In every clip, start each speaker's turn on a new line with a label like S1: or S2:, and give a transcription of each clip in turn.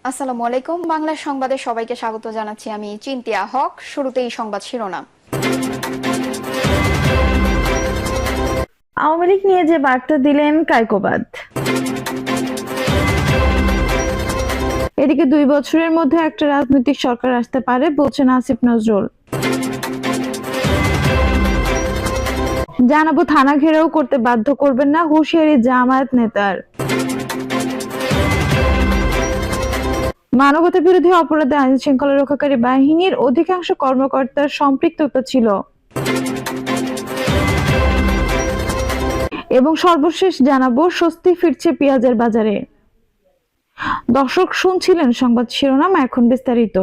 S1: আসসালামু আলাইকুম। বাংলা সংবাদে সবাইকে স্বাগত জানাচ্ছি। আমি চিন্তিয়া হক। শুরুতেই সংবাদ শিরোনাম।
S2: আওয়ামী লীগ নিয়ে যে বার্তা দিলেন কায়কোবাদ। এদিকে 2 বছরের মধ্যে একটা রাজনৈতিক সরকার আসতে পারে বলছেন আসিফ নজরুল। জানাবো থানা ঘেরাও করতে বাধ্য করবেন না, হুঁশিয়ারি জামায়াত নেতার। মানবতা বিরোধী অপরাধে আইন শৃঙ্খলা রক্ষাকারী বাহিনীর অধিকাংশ কর্মকর্তার সম্পৃক্ততা ছিল। এবং সর্বশেষ জানাবো স্বস্তি ফিরছে পেঁয়াজের বাজারে। দর্শক শুনছিলেন সংবাদ শিরোনাম, এখন বিস্তারিত।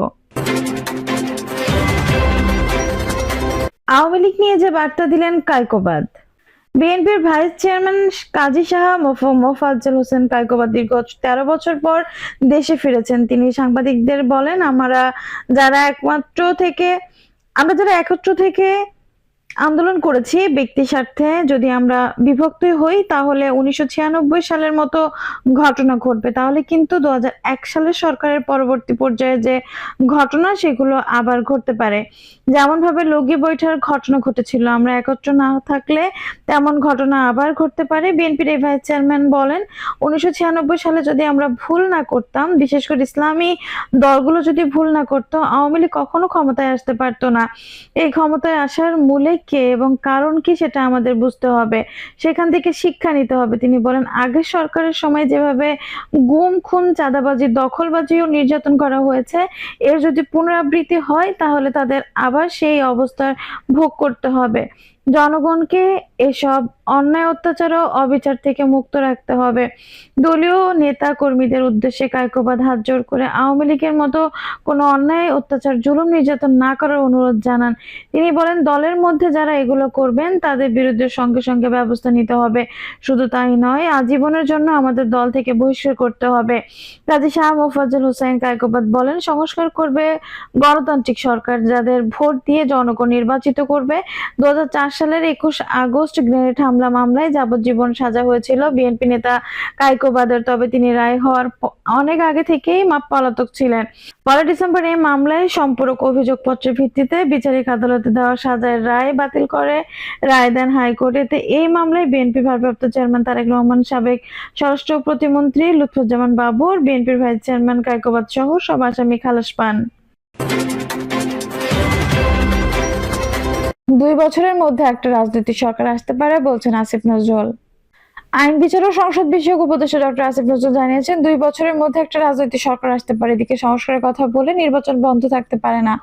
S2: আওয়ামী লীগ নিয়ে যে বার্তা দিলেন কায়কোবাদ। বিএনপির ভাইস চেয়ারম্যান কাজী শাহ মোফাজ্জল হোসেন কায়কোবাদ দীর্ঘ 13 বছর পর দেশে ফিরেছেন। তিনি সাংবাদিকদের বলেন, আমরা যারা একত্র থেকে আন্দোলন করেছি ব্যক্তি স্বার্থে যদি আমরা বিভক্ত হই তাহলে 1996 সালের মতো ঘটনা ঘটবে। তাহলে কিন্তু 2001 সালের সরকারের পরবর্তী পর্যায়ে যে ঘটনা সেগুলো আবার ঘটতে পারে। যেমন ভাবে লগি বৈঠার ঘটনা ঘটেছিল, আমরা একত্র না থাকলে তেমন ঘটনা আবার ঘটতে পারে। বিএনপির এই ভাইস চেয়ারম্যান বলেন, 1996 সালে যদি আমরা ভুল না করতাম, বিশেষ করে ইসলামী দলগুলো যদি ভুল না করতো, আওয়ামী লীগ কখনো ক্ষমতায় আসতে পারতো না। এই ক্ষমতায় আসার মূলে কে এবং কারণ কি সেটা আমাদের বুঝতে হবে, সেখান থেকে শিক্ষা নিতে হবে। তিনি বলেন, আগের সরকারের সময় যেভাবে গুম খুন চাঁদাবাজি দখলবাজি ও নির্যাতন করা হয়েছে, এর যদি পুনরাবৃত্তি হয় তাহলে তাদের আবার সেই অবস্থার ভোগ করতে হবে। জনগণকে এসব অন্যায় অত্যাচার ও অবিচার থেকে মুক্ত রাখতে হবে। দলীয় নেতা কর্মীদের উদ্দেশ্যে কায়কোবাদ হাত জোর করে আওয়ামী লীগের মতো কোনো অন্যায় অত্যাচার জুলুম নির্যাতন না করার অনুরোধ জানান। তিনি বলেন, দলের মধ্যে যারা এগুলো করবেন তাদের বিরুদ্ধে সঙ্গে সঙ্গে ব্যবস্থা নিতে হবে। শুধু তাই নয়, আজীবনের জন্য আমাদের দল থেকে বহিষ্কার করতে হবে। কাজী শাহ মোফাজ্জল হোসেন কায়কোবাদ বলেন, সংস্কার করবে গণতান্ত্রিক সরকার, যাদের ভোট দিয়ে জনগণ নির্বাচিত করবে। 2004 সালের 21 আগস্ট গ্রেনেড হামলা মামলায় যাবজ্জীবন সাজা হয়েছিল বিএনপি নেতা কায়কোবাদের। তবে তিনি রায় হওয়ার অনেক আগে থেকেই পলাতক ছিলেন। পরে ডিসেম্বরে এই মামলায় সম্পূরক অভিযোগপত্রের ভিত্তিতে বিচারিক আদালতে দেওয়া সাজার রায় বাতিল করে রায় দেন হাইকোর্ট। এতে এই মামলায় বিএনপি ভারপ্রাপ্ত চেয়ারম্যান তারেক রহমান, সাবেক স্বরাষ্ট্র প্রতিমন্ত্রী লুৎফুজ্জামান বাবর, বিএনপির ভাইস চেয়ারম্যান কায়কোবাদ সহ সব আসামি খালাস পান। 2 বছরের মধ্যে একটা রাজনৈতিক সরকার আসতে পারে বলছেন আসিফ নজরুল। আইন বিচার ও সংসদ বিষয়ক উপদেষ্টা ডক্টর আসিফ নজরুল জানিয়েছেন, 2 বছরের মধ্যে একটা রাজনৈতিক সরকার আসতে পারে। এদিকে সংস্কারের কথা বলে নির্বাচন বন্ধ থাকতে পারে না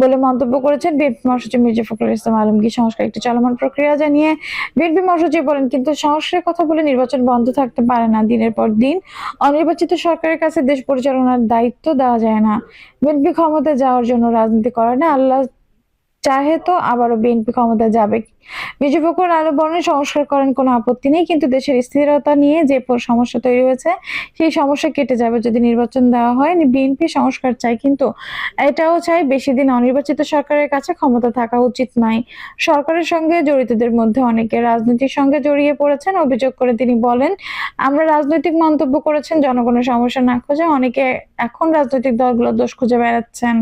S2: বলে মন্তব্য করেছেন বিএনপি মহাসচিব মির্জা ফখরুল ইসলাম আলমগীর। সংস্কার একটি চলমান প্রক্রিয়া জানিয়ে বিএনপি মহাসচিব বলেন, কিন্তু সংস্কারের কথা বলে নির্বাচন বন্ধ থাকতে পারে না। দিনের পর দিন অনির্বাচিত সরকারের কাছে দেশ পরিচালনার দায়িত্ব দেওয়া যায় না। বিএনপি ক্ষমতায় যাওয়ার জন্য রাজনীতি করে না, আল্লাহ চাহে তো আবারও বিএনপি ক্ষমতায় যাবে। মির্জা ফখরুল আরো বলেন, সংস্কার করেন কোনো আপত্তি নেই, কিন্তু দেশের স্থিরতা নিয়ে যে সমস্যা তৈরি হয়েছে সেই সমস্যা কেটে যাবে যদি নির্বাচন দেওয়া হয়। বিএনপি সংস্কার চাই, কিন্তু এটাও চাই বেশি দিন অনির্বাচিত সরকারের কাছে ক্ষমতা থাকা উচিত নয়। সরকারের সঙ্গে জড়িতদের মধ্যে অনেকে রাজনীতির সঙ্গে জড়িয়ে পড়েছেন অভিযোগ করে তিনি বলেন, আমরা রাজনৈতিক মন্তব্য করেছেন, জনগণের সমস্যা না খুঁজে অনেকে এখন রাজনৈতিক দলগুলো দোষ খুঁজে বেড়াচ্ছেন।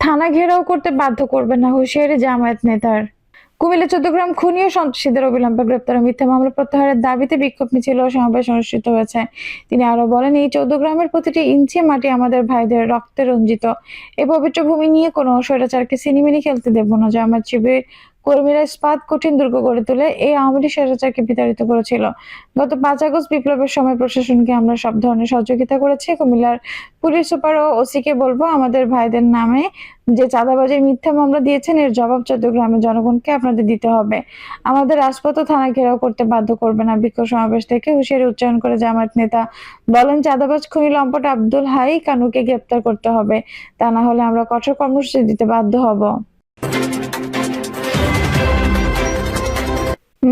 S2: থানা ঘেরাও করতে বাধ্য করবেন না, হুঁশিয়ারি জামায়াত নেতার। কুমিল্লা 14 গ্রাম খুনি ও সন্ত্রাসীদের অবিলম্বে গ্রেপ্তার ও মিথ্যা মামলা প্রত্যাহারের দাবিতে বিক্ষোভ মিছিল ও সমাবেশ অনুষ্ঠিত হয়েছে। তিনি আরো বলেন, এই 14 গ্রামের প্রতিটি ইঞ্চি মাটি আমাদের ভাইদের রক্তে রঞ্জিত। এই পবিত্র ভূমি নিয়ে কোনো স্বৈরাচারকে সিনেমিনি খেলতে দেব না। জামায়াত শিবির কর্মীরা ইস্পাত কঠিন দুর্গ গড়ে তুলে এই আওয়ামী লীগ স্বৈরাচারকে বিতাড়িত করেছিল। গত 5 আগস্ট বিপ্লবের সময় প্রশাসনকে আমরা সব ধরনের সহযোগিতা করেছি। কুমিল্লার পুলিশ সুপার ও ওসিকে বলবো, আমাদের ভাইদের নামে যে চাঁদাবাজির মিথ্যা মামলা দিয়েছেন এর জবাব 14 গ্রামের জনগণকে আপনাদের দিতে হবে। আমাদের রাজপথ ও থানা ঘেরাও করতে বাধ্য করবে না। বিক্ষোভ সমাবেশ থেকে হুঁশিয়ারি উচ্চারণ করে জামায়াত নেতা বলেন, চাঁদাবাজ খুনি লম্পট আব্দুল হাই কানুকে গ্রেপ্তার করতে হবে, তা না হলে আমরা কঠোর কর্মসূচি দিতে বাধ্য হব।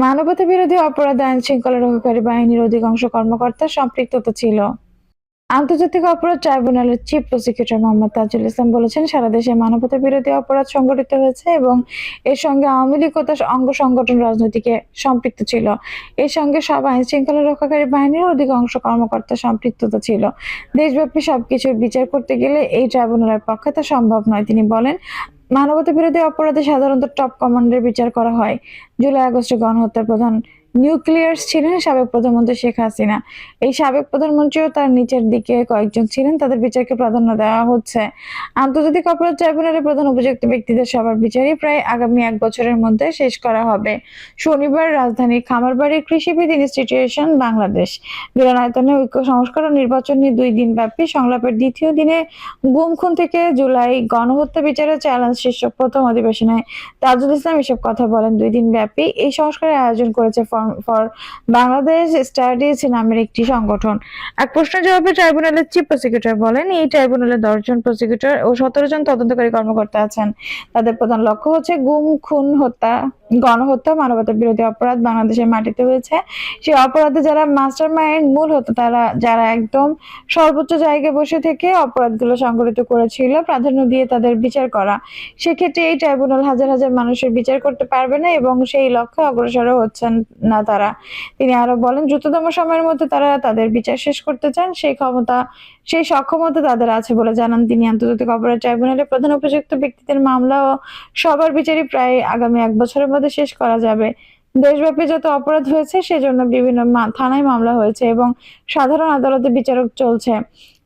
S2: মানবতা বিরোধী অপরাধে আইন শৃঙ্খলা রক্ষাকারী বাহিনীর অধিকাংশ কর্মকর্তার সম্পৃক্ততা ছিল। আন্তর্জাতিক অপরাধ ট্রাইব্যুনালের চিফ প্রসিকিউটর মোহাম্মদ তাজুল ইসলাম বলেছেন, সারা দেশে মানবতা বিরোধী অপরাধ সংঘটিত হয়েছে এবং এর সঙ্গে আওয়ামী লীগ ও তার অঙ্গ সংগঠন রাজনীতিকে সম্পৃক্ত ছিল। এর সঙ্গে সব আইন শৃঙ্খলা রক্ষাকারী বাহিনীর অধিকাংশ কর্মকর্তা সম্পৃক্ততা ছিল। দেশব্যাপী সবকিছুর বিচার করতে গেলে এই ট্রাইব্যুনালের পক্ষে তা সম্ভব নয়। তিনি বলেন, মানবতা বিরোধী অপরাধে সাধারণত টপ কমান্ডের বিচার করা হয়। জুলাই আগস্টে গণহত্যার প্রধান নিউক্লিয়াস ছিলেন সাবেক প্রধানমন্ত্রী শেখ হাসিনা। এই সাবেক প্রধানমন্ত্রীও তার নিচের দিকে কয়েকজন ছিলেন, তাদের বিচারকে প্রাধান্য দেওয়া হচ্ছে। আন্তর্জাতিক অপরাধ ট্রাইব্যুনালের প্রধান উপযুক্ত ব্যক্তিদের সবার বিচারই প্রায় আগামী 1 বছরের মধ্যে শেষ করা হবে। শনিবার রাজধানীর খামারবাড়ির কৃষিবিদ ইনস্টিটিউশন বাংলাদেশ মিলনায়তনে ঐক্য সংস্কার ও নির্বাচন নিয়ে 2 দিন ব্যাপী সংলাপের দ্বিতীয় দিনে গুম খুন থেকে জুলাই গণহত্যা বিচারের চ্যালেঞ্জ শীর্ষক প্রথম অধিবেশনে তাজুল ইসলাম এসব কথা বলেন। 2 দিন ব্যাপী এই সংস্কারের আয়োজন করেছে ফর বাংলাদেশ স্টাডিজ নামের একটি সংগঠন। এক প্রশ্নের জবাবে ট্রাইব্যুনালের চিফ প্রসিকিউটর বলেন, এই ট্রাইব্যুনালে 10 জন প্রসিকিউটর ও 17 জন তদন্তকারী কর্মকর্তা আছেন। তাদের প্রধান লক্ষ্য হচ্ছে গুম খুন, হত্যা, গণহত্যা, মানবতা বিরোধী অপরাধ বাংলাদেশের মাটিতে হয়েছে সেই অপরাধে যারা মাস্টার মাইন্ড, মূল হতো, তারা যারা একদম সর্বোচ্চ জায়গায় বসে থেকে অপরাধগুলো সংঘটিত করেছিল, প্রাধান্য দিয়ে তাদের বিচার করা। সেক্ষেত্রে এই ট্রাইব্যুনাল হাজার হাজার মানুষের বিচার করতে পারবে না এবং সেই লক্ষ্যে অগ্রসরও হচ্ছেন না তারা। তিনি আরো বলেন, দ্রুততম সময়ের মধ্যে তারা তাদের বিচার শেষ করতে চান, সেই সক্ষমতা তাদের আছে বলে জানান তিনি। আন্তর্জাতিক অপরাধ ট্রাইব্যুনালের প্রধান উপযুক্ত ব্যক্তিদের মামলা ও সবার বিচারই প্রায় আগামী 1 বছরের মধ্যে শেষ করা যাবে। দেশব্যাপী যত অপরাধ হয়েছে সেজন্য বিভিন্ন থানায় মামলা হয়েছে এবং সাধারণ আদালতে বিচার চলছে,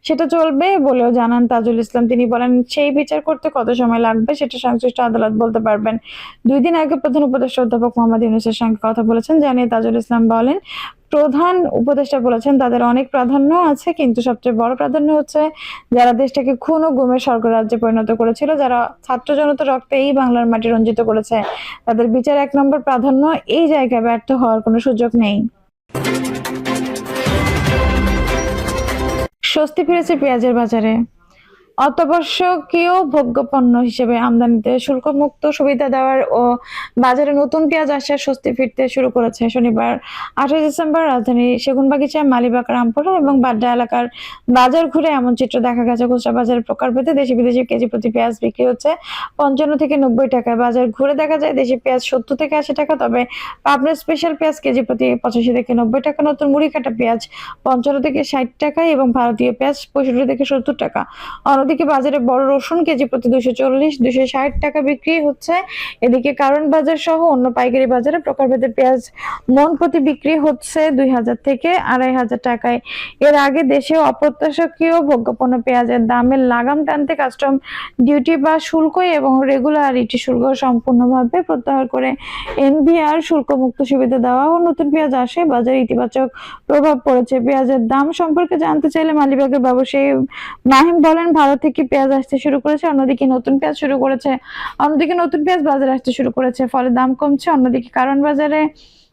S2: সেটা চলবে বলেও জানান তাজুল ইসলাম। তিনি বলেন, সেই বিচার করতে কত সময় লাগবে সেটা সংশ্লিষ্ট আদালত বলতে পারবেন। 2 দিন আগে প্রধান উপদেষ্টা অধ্যাপক মোহাম্মদ ইউনূসের সঙ্গে কথা বলেছেন, জানিয়ে তাজুল ইসলাম বলেন, প্রধান উপদেষ্টা বলেছেন তাদের অনেক প্রাধান্য আছে, কিন্তু সবচেয়ে বড় প্রাধান্য হচ্ছে যারা দেশটাকে খুন ও গুমের স্বর্গরাজ্যে পরিণত করেছিল, যারা ছাত্র জনতার রক্তে এই বাংলার মাটি রঞ্জিত করেছে, তাদের বিচার 1 নম্বর প্রাধান্য। এই জায়গায় ব্যর্থ হওয়ার কোনো সুযোগ নেই। স্বস্তি ফিরেছে পেঁয়াজের বাজারে। অত্যাবশ্যকীয় ভোগ্যপণ্য হিসেবে আমদানিতে শুল্কমুক্ত সুবিধা দেওয়ার ও বাজারে নতুন পেঁয়াজ আসার স্বস্তি ফিরতে শুরু করেছে। শনিবার 28 ডিসেম্বর রাজধানীর সেগুনবাগিচা, মালিবাগ, রামপুরা এবং বাড্ডা এলাকার বাজার ঘুরে এমন চিত্র দেখা গেছে। খুচরা বাজারের প্রকারভেদে দেশি বিদেশি কেজি প্রতি পেঁয়াজ বিক্রি হচ্ছে 55 থেকে 90 টাকায়। বাজার ঘুরে দেখা যায় দেশি পেঁয়াজ 70 থেকে 80 টাকা, তবে পাবনা স্পেশাল পেঁয়াজ কেজি প্রতি 85 থেকে 90 টাকা, নতুন মুড়ি কাটা পেঁয়াজ 55 থেকে 60 টাকায় এবং ভারতীয় পেঁয়াজ 65 থেকে 70 টাকা। অন্যদিকে বাজারে বড় রসুন কেজি প্রতি 240-260 টাকা বিক্রি হচ্ছে। এদিকে কারণ বাজার সহ অন্য পাইকারি বাজারে প্রকারভেদে পেঁয়াজ মন প্রতি বিক্রি হচ্ছে 2000 থেকে 2500 টাকায়। এর আগে দেশে অপ্রত্যাশকীয় ভোগ্যপণ্য পেঁয়াজের দামের লাগাম টানতে কাস্টম ডিউটি বা শুল্ক এবং রেগুলারিটি শুল্ক সম্পূর্ণভাবে প্রত্যাহার করে এনবিআর শুল্কমুক্ত সুবিধা দেওয়া ও নতুন পেঁয়াজ আসে বাজারে ইতিবাচক প্রভাব পড়েছে। পেঁয়াজের দাম সম্পর্কে জানতে চাইলে মালিবাগের ব্যবসায়ী মাহিম বলেন, ভারত থেকে পেঁয়াজ আসতে শুরু করেছে, অন্যদিকে নতুন পেঁয়াজ বাজারে আসতে শুরু করেছে, ফলে দাম কমছে। অন্যদিকে কারণ বাজারে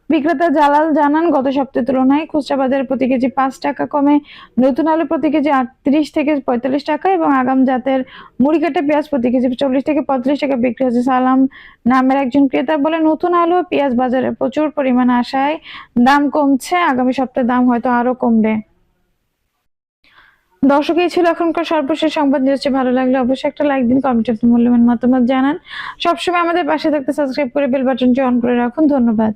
S2: বিক্রেতা জালাল জানান, গত সপ্তাহের তুলনায় খুচরা বাজারে প্রতি কেজি 5 টাকা কমে নতুন আলু প্রতি কেজি 38 থেকে 45 টাকা এবং আগাম জাতের মুড়ি কাটা পেঁয়াজ প্রতি কেজি 40 থেকে 45 টাকা বিক্রি হচ্ছে। সালাম নামের একজন ক্রেতা বলে, নতুন আলু ও পেঁয়াজ বাজারে প্রচুর পরিমাণে আসায় দাম কমছে, আগামী সপ্তাহে দাম হয়তো আরো কমবে। দর্শক, এই ছিল এখনকার সর্বশেষ সংবাদ। নিউজটি ভালো লাগলে অবশ্যই একটা লাইক দিন, কমেন্টে আপনার মূল্যবান মতামত জানান। সবসময় আমাদের পাশে থাকতে সাবস্ক্রাইব করে বেল বাটনটি অন করে রাখুন। ধন্যবাদ।